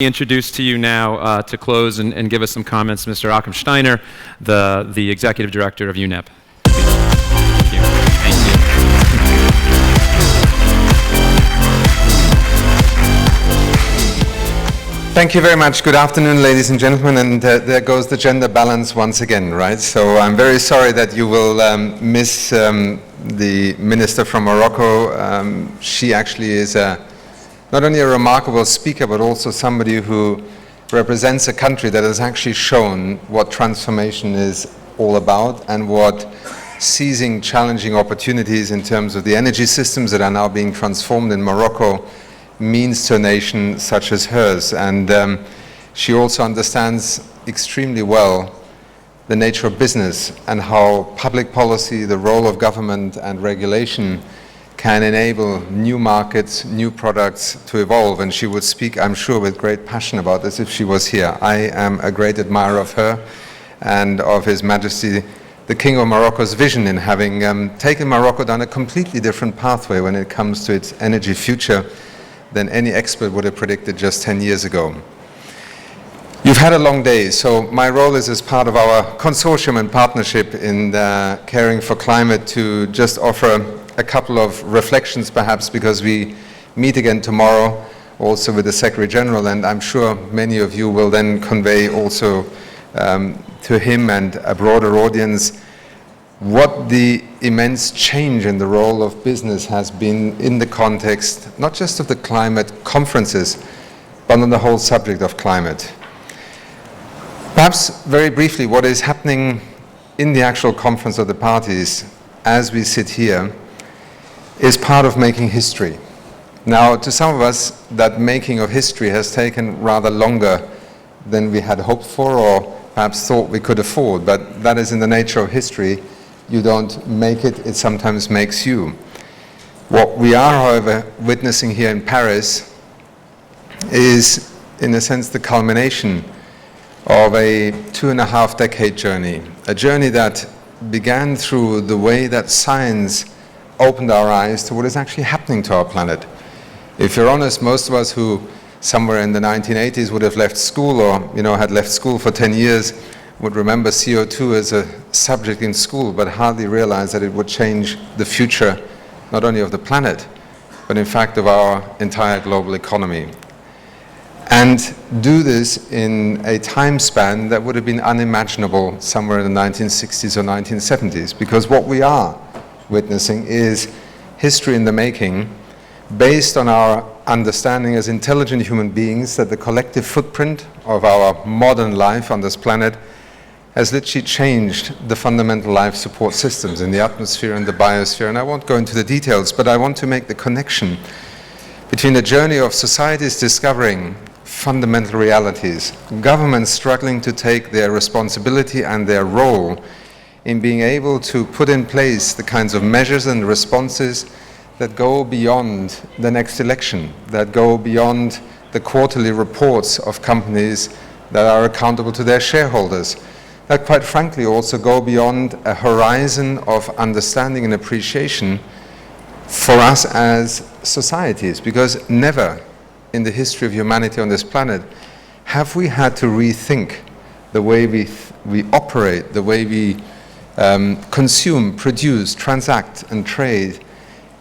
Introduce to you now to close and give us some comments, Mr. Achim Steiner, the Executive Director of UNEP. Thank you. Thank you. Thank you very much. Good afternoon, ladies and gentlemen, and there goes the gender balance once again, right? So I'm very sorry that you will miss the minister from Morocco. She actually is not only a remarkable speaker, but also somebody who represents a country that has actually shown what transformation is all about and what seizing challenging opportunities in terms of the energy systems that are now being transformed in Morocco means to a nation such as hers. And she also understands extremely well the nature of business and how public policy, the role of government and regulation can enable new markets, new products to evolve. And she would speak, I'm sure, with great passion about this if she was here. I am a great admirer of her and of His Majesty, the King of Morocco's vision in having taken Morocco down a completely different pathway when it comes to its energy future than any expert would have predicted just 10 years ago. You've had a long day, so my role is as part of our consortium and partnership in caring for climate to just offer a couple of reflections perhaps, because we meet again tomorrow also with the Secretary General, and I'm sure many of you will then convey also to him and a broader audience what the immense change in the role of business has been in the context not just of the climate conferences, but on the whole subject of climate. Perhaps very briefly, what is happening in the actual conference of the parties as we sit here is part of making history. Now, to some of us, that making of history has taken rather longer than we had hoped for or perhaps thought we could afford, but that is in the nature of history. You don't make it, it sometimes makes you. What we are, however, witnessing here in Paris is, in a sense, the culmination of a 2.5-decade journey, a journey that began through the way that science opened our eyes to what is actually happening to our planet. If you're honest, most of us who somewhere in the 1980s would have left school or had left school for 10 years would remember CO2 as a subject in school, but hardly realize that it would change the future not only of the planet, but in fact of our entire global economy. And do this in a time span that would have been unimaginable somewhere in the 1960s or 1970s, because what we are witnessing is history in the making, based on our understanding as intelligent human beings that the collective footprint of our modern life on this planet has literally changed the fundamental life support systems in the atmosphere and the biosphere. And I won't go into the details, but I want to make the connection between the journey of societies discovering fundamental realities, governments struggling to take their responsibility and their role in being able to put in place the kinds of measures and responses that go beyond the next election, that go beyond the quarterly reports of companies that are accountable to their shareholders, that quite frankly also go beyond a horizon of understanding and appreciation for us as societies, because never in the history of humanity on this planet have we had to rethink the way we operate, the way we consume, produce, transact, and trade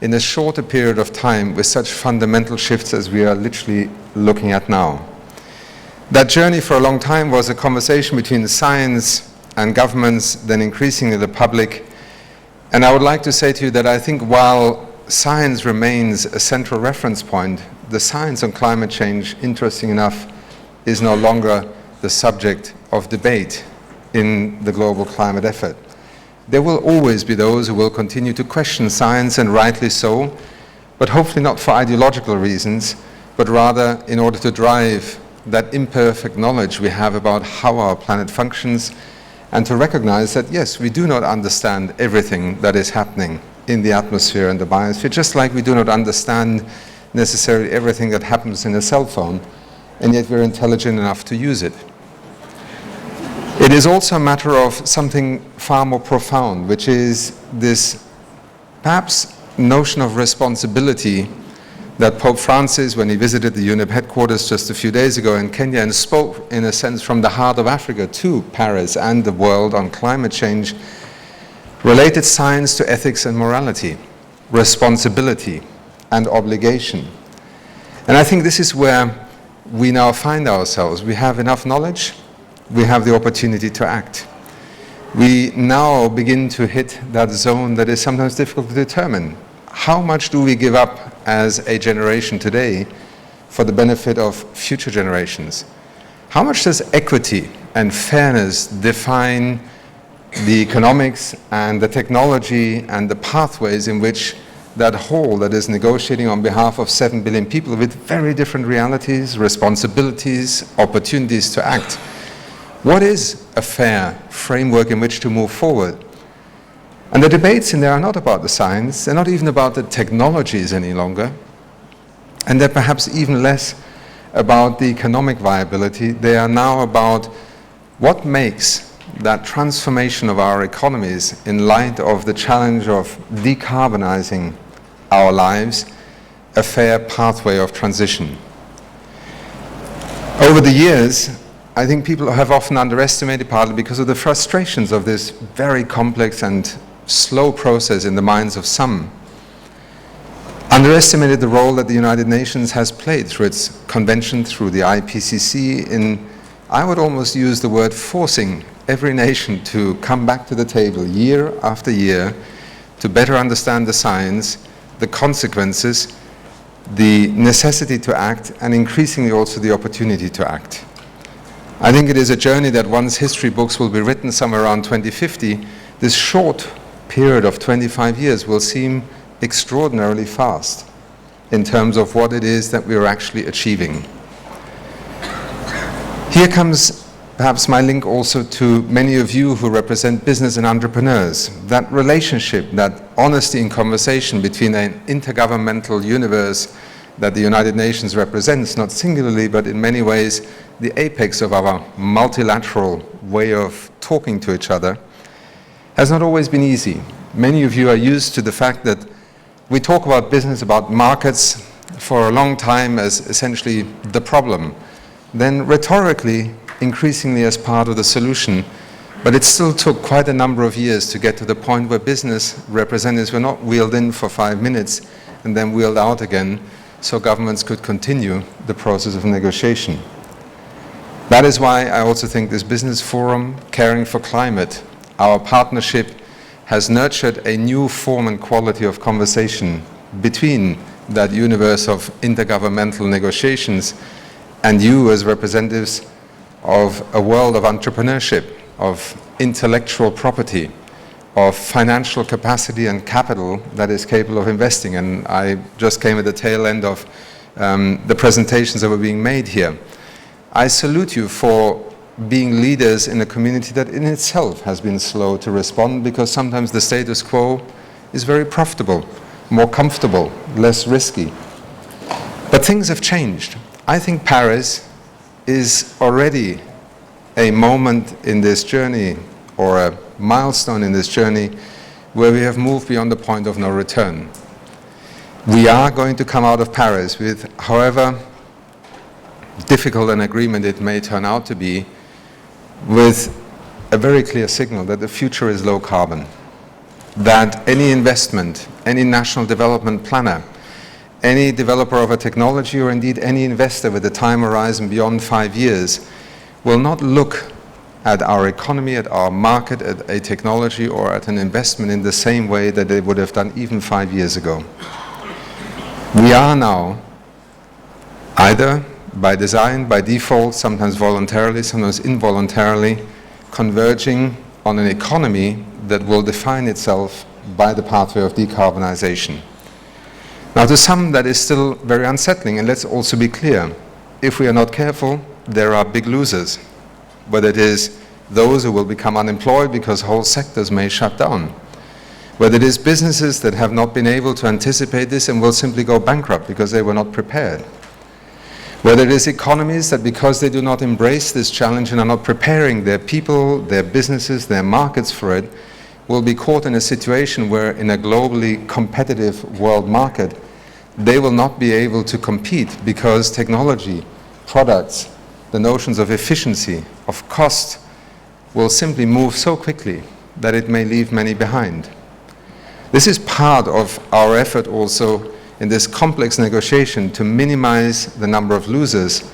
in a shorter period of time with such fundamental shifts as we are literally looking at now. That journey for a long time was a conversation between science and governments, then increasingly the public. And I would like to say to you that I think while science remains a central reference point, the science on climate change, interesting enough, is no longer the subject of debate in the global climate effort. There will always be those who will continue to question science, and rightly so, but hopefully not for ideological reasons, but rather in order to drive that imperfect knowledge we have about how our planet functions, and to recognize that, yes, we do not understand everything that is happening in the atmosphere and the biosphere, just like we do not understand necessarily everything that happens in a cell phone, and yet we're intelligent enough to use it. It is also a matter of something far more profound, which is this perhaps notion of responsibility that Pope Francis, when he visited the UNEP headquarters just a few days ago in Kenya and spoke, in a sense, from the heart of Africa to Paris and the world on climate change, related science to ethics and morality, responsibility and obligation. And I think this is where we now find ourselves. We have enough knowledge, we have the opportunity to act. We now begin to hit that zone that is sometimes difficult to determine. How much do we give up as a generation today for the benefit of future generations? How much does equity and fairness define the economics and the technology and the pathways in which that whole that is negotiating on behalf of 7 billion people with very different realities, responsibilities, opportunities to act? What is a fair framework in which to move forward? And the debates in there are not about the science, they're not even about the technologies any longer, and they're perhaps even less about the economic viability. They are now about what makes that transformation of our economies in light of the challenge of decarbonizing our lives a fair pathway of transition. Over the years, I think people have often underestimated, partly because of the frustrations of this very complex and slow process in the minds of some, underestimated the role that the United Nations has played through its convention, through the IPCC, in, I would almost use the word, forcing every nation to come back to the table year after year to better understand the science, the consequences, the necessity to act, and increasingly also the opportunity to act. I think it is a journey that once history books will be written somewhere around 2050, this short period of 25 years will seem extraordinarily fast in terms of what it is that we are actually achieving. Here comes perhaps my link also to many of you who represent business and entrepreneurs. That relationship, that honesty in conversation between an intergovernmental universe that the United Nations represents, not singularly, but in many ways the apex of our multilateral way of talking to each other, has not always been easy. Many of you are used to the fact that we talk about business, about markets for a long time as essentially the problem, then rhetorically, increasingly as part of the solution. But it still took quite a number of years to get to the point where business representatives were not wheeled in for 5 minutes and then wheeled out again, so governments could continue the process of negotiation. That is why I also think this business forum, Caring for Climate, our partnership, has nurtured a new form and quality of conversation between that universe of intergovernmental negotiations and you as representatives of a world of entrepreneurship, of intellectual property, of financial capacity and capital that is capable of investing. And I just came at the tail end of the presentations that were being made here. I salute you for being leaders in a community that in itself has been slow to respond, because sometimes the status quo is very profitable, more comfortable, less risky. But things have changed. I think Paris is already a moment in this journey, or a milestone in this journey, where we have moved beyond the point of no return. We are going to come out of Paris with, however difficult an agreement it may turn out to be, with a very clear signal that the future is low carbon, that any investment, any national development planner, any developer of a technology, or indeed any investor with a time horizon beyond 5 years, will not look at our economy, at our market, at a technology, or at an investment in the same way that they would have done even 5 years ago. We are now, either by design, by default, sometimes voluntarily, sometimes involuntarily, converging on an economy that will define itself by the pathway of decarbonization. Now, to some, that is still very unsettling, and let's also be clear. If we are not careful, there are big losers, whether it is those who will become unemployed because whole sectors may shut down, whether it is businesses that have not been able to anticipate this and will simply go bankrupt because they were not prepared, whether it is economies that, because they do not embrace this challenge and are not preparing their people, their businesses, their markets for it, will be caught in a situation where, in a globally competitive world market, they will not be able to compete because technology, products, the notions of efficiency, of cost, will simply move so quickly that it may leave many behind. This is part of our effort also in this complex negotiation to minimize the number of losers,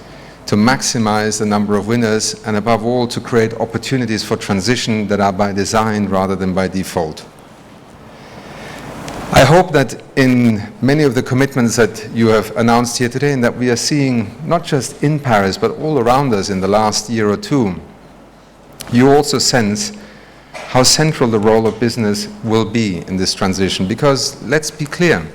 to maximize the number of winners, and above all, to create opportunities for transition that are by design rather than by default. I hope that in many of the commitments that you have announced here today, and that we are seeing not just in Paris, but all around us in the last year or two, you also sense how central the role of business will be in this transition. Because let's be clear,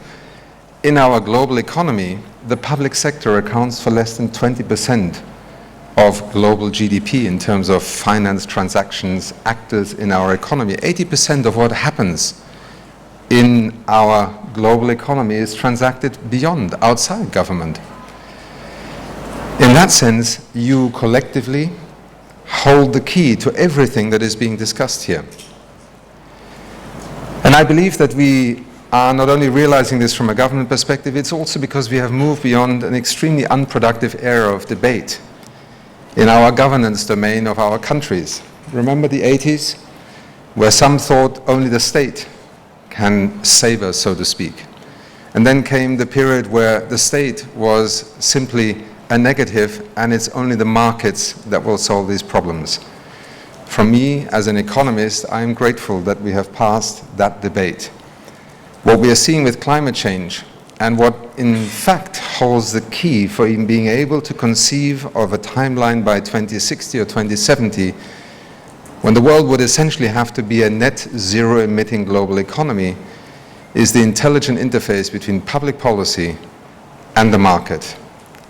in our global economy, the public sector accounts for less than 20% of global GDP in terms of finance transactions, actors in our economy. 80% of what happens in our global economy is transacted beyond, outside government. In that sense, you collectively hold the key to everything that is being discussed here. And I believe that we are not only realizing this from a government perspective, it's also because we have moved beyond an extremely unproductive era of debate in our governance domain of our countries. Remember the 80s, where some thought only the state can save us, so to speak. And then came the period where the state was simply a negative, and it's only the markets that will solve these problems. For me, as an economist, I am grateful that we have passed that debate. What we are seeing with climate change, and what in fact holds the key for even being able to conceive of a timeline by 2060 or 2070, when the world would essentially have to be a net zero emitting global economy, is the intelligent interface between public policy and the market.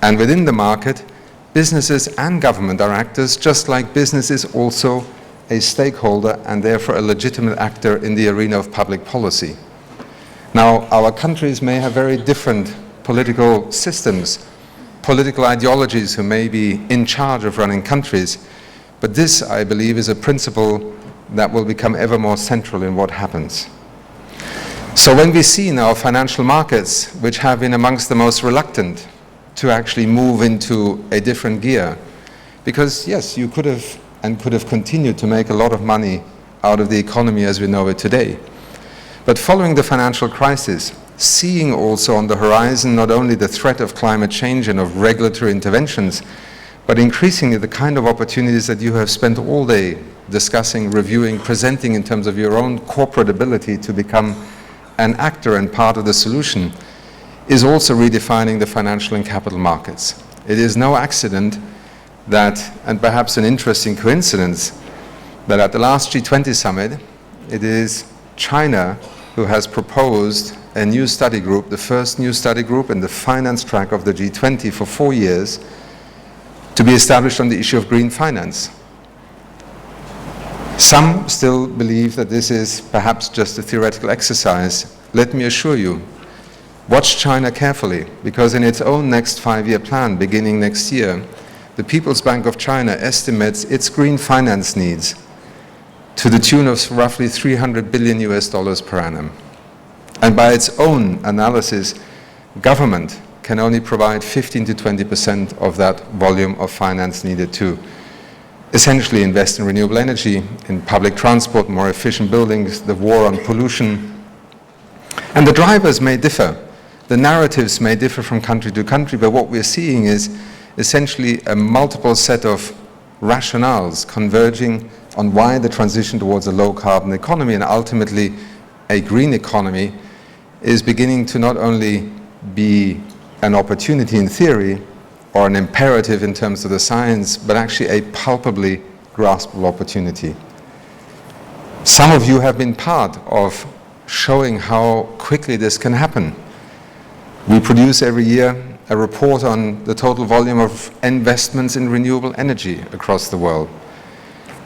And within the market, businesses and government are actors, just like business is also a stakeholder and therefore a legitimate actor in the arena of public policy. Now, our countries may have very different political systems, political ideologies who may be in charge of running countries, but this, I believe, is a principle that will become ever more central in what happens. So when we see now financial markets, which have been amongst the most reluctant to actually move into a different gear, because yes, you could have continued to make a lot of money out of the economy as we know it today. But following the financial crisis, seeing also on the horizon not only the threat of climate change and of regulatory interventions, but increasingly the kind of opportunities that you have spent all day discussing, reviewing, presenting in terms of your own corporate ability to become an actor and part of the solution, is also redefining the financial and capital markets. It is no accident that, and perhaps an interesting coincidence, that at the last G20 summit, it is China who has proposed a new study group, the first new study group in the finance track of the G20 for 4 years, to be established on the issue of green finance. Some still believe that this is perhaps just a theoretical exercise. Let me assure you, watch China carefully, because in its own next 5-year plan, beginning next year, the People's Bank of China estimates its green finance needs to the tune of roughly $300 billion per annum. And by its own analysis, government can only provide 15 to 20% of that volume of finance needed to essentially invest in renewable energy, in public transport, more efficient buildings, the war on pollution. And the drivers may differ. The narratives may differ from country to country, but what we're seeing is essentially a multiple set of rationales converging on why the transition towards a low-carbon economy and ultimately a green economy is beginning to not only be an opportunity in theory or an imperative in terms of the science, but actually a palpably graspable opportunity. Some of you have been part of showing how quickly this can happen. We produce every year a report on the total volume of investments in renewable energy across the world.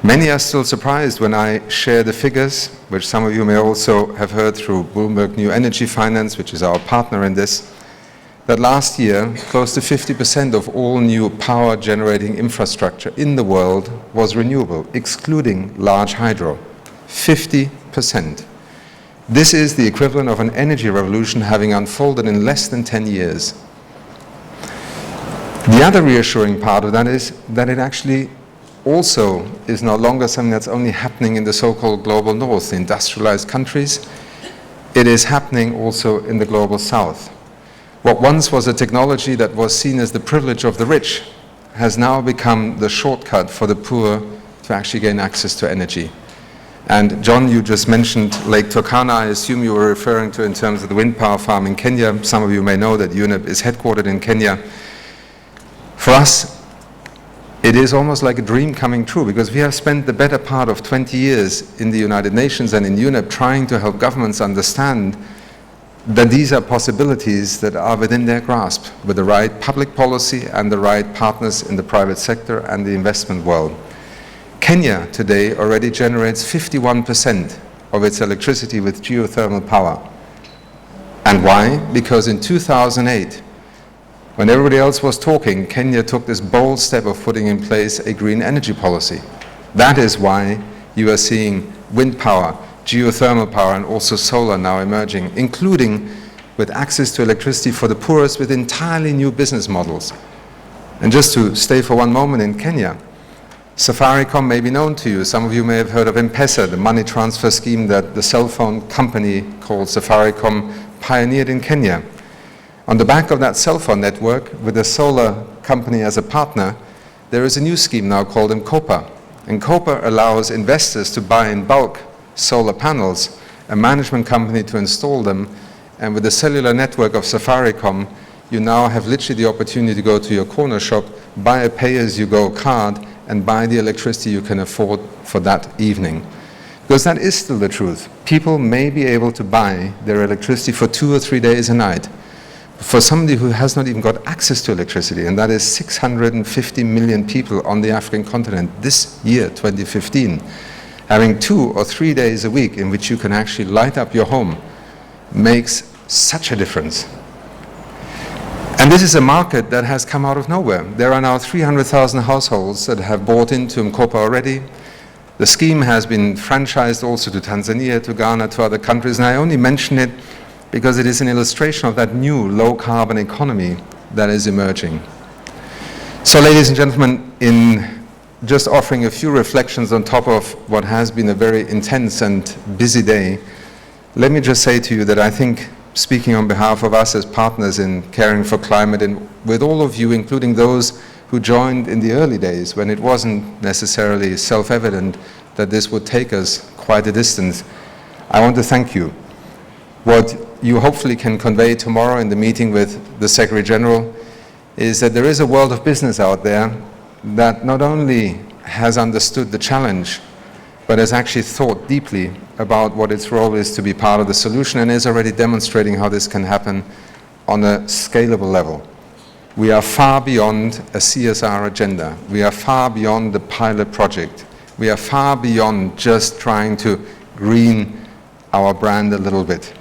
Many are still surprised when I share the figures, which some of you may also have heard through Bloomberg New Energy Finance, which is our partner in this, that last year, close to 50% of all new power generating infrastructure in the world was renewable, excluding large hydro. 50%. This is the equivalent of an energy revolution having unfolded in less than 10 years. The other reassuring part of that is that it actually also is no longer something that's only happening in the so-called global north, the industrialized countries. It is happening also in the global south. What once was a technology that was seen as the privilege of the rich has now become the shortcut for the poor to actually gain access to energy. And John, you just mentioned Lake Turkana. I assume you were referring to in terms of the wind power farm in Kenya. Some of you may know that UNEP is headquartered in Kenya. For us, it is almost like a dream coming true, because we have spent the better part of 20 years in the United Nations and in UNEP trying to help governments understand that these are possibilities that are within their grasp with the right public policy and the right partners in the private sector and the investment world. Kenya today already generates 51% of its electricity with geothermal power. And why? Because in 2008, when everybody else was talking, Kenya took this bold step of putting in place a green energy policy. That is why you are seeing wind power, geothermal power, and also solar now emerging, including with access to electricity for the poorest with entirely new business models. And just to stay for one moment in Kenya, Safaricom may be known to you. Some of you may have heard of M-Pesa, the money transfer scheme that the cell phone company called Safaricom pioneered in Kenya. On the back of that cell phone network, with a solar company as a partner, there is a new scheme now called M-Kopa. And Kopa allows investors to buy in bulk solar panels, a management company to install them, and with the cellular network of Safaricom, you now have literally the opportunity to go to your corner shop, buy a pay-as-you-go card, and buy the electricity you can afford for that evening. Because that is still the truth. People may be able to buy their electricity for 2 or 3 days a night. For somebody who has not even got access to electricity, and that is 650 million people on the African continent this year, 2015, having 2 or 3 days a week in which you can actually light up your home makes such a difference. And this is a market that has come out of nowhere. There are now 300,000 households that have bought into M-Kopa already. The scheme has been franchised also to Tanzania, to Ghana, to other countries, and I only mention it because it is an illustration of that new low-carbon economy that is emerging. So, ladies and gentlemen, in just offering a few reflections on top of what has been a very intense and busy day, let me just say to you that I think, speaking on behalf of us as partners in caring for climate, and with all of you, including those who joined in the early days when it wasn't necessarily self-evident that this would take us quite a distance, I want to thank you. What you hopefully can convey tomorrow in the meeting with the Secretary General is that there is a world of business out there that not only has understood the challenge, but has actually thought deeply about what its role is to be part of the solution, and is already demonstrating how this can happen on a scalable level. We are far beyond a CSR agenda. We are far beyond the pilot project. We are far beyond just trying to green our brand a little bit.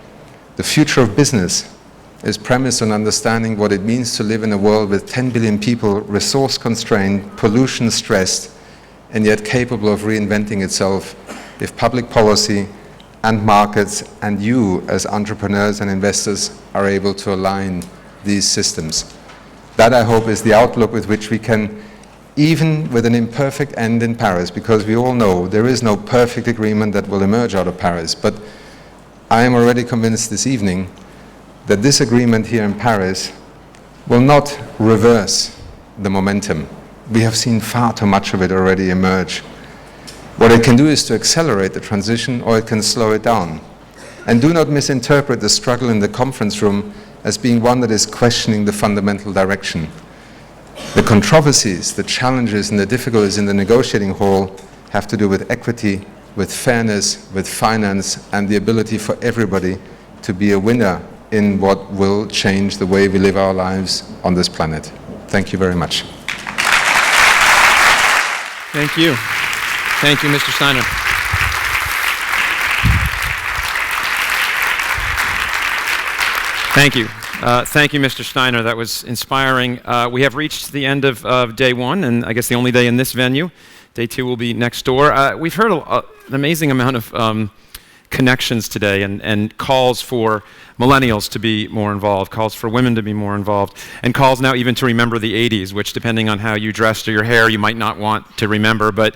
The future of business is premised on understanding what it means to live in a world with 10 billion people, resource-constrained, pollution-stressed, and yet capable of reinventing itself if public policy and markets and you as entrepreneurs and investors are able to align these systems. That, I hope, is the outlook with which we can, even with an imperfect end in Paris, because we all know there is no perfect agreement that will emerge out of Paris, but I am already convinced this evening that this agreement here in Paris will not reverse the momentum. We have seen far too much of it already emerge. What it can do is to accelerate the transition, or it can slow it down. And do not misinterpret the struggle in the conference room as being one that is questioning the fundamental direction. The controversies, the challenges, and the difficulties in the negotiating hall have to do with equity, with fairness, with finance, and the ability for everybody to be a winner in what will change the way we live our lives on this planet. Thank you very much. Thank you. Thank you, Mr. Steiner. Thank you. Thank you, Mr. Steiner. That was inspiring. We have reached the end of day one, and I guess the only day in this venue. Day two will be next door. We've heard an amazing amount of connections today and calls for millennials to be more involved, calls for women to be more involved, and calls now even to remember the 80s, which depending on how you dressed or your hair, you might not want to remember. But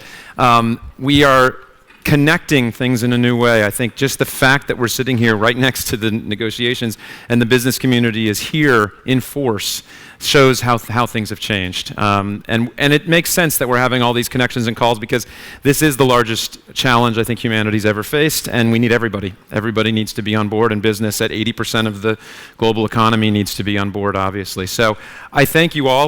we are connecting things in a new way. I think just the fact that we're sitting here right next to the negotiations and the business community is here in force shows how things have changed. And it makes sense that we're having all these connections and calls because this is the largest challenge I think humanity's ever faced, and we need everybody. Everybody needs to be on board, and business at 80% of the global economy needs to be on board, obviously. So I thank you all.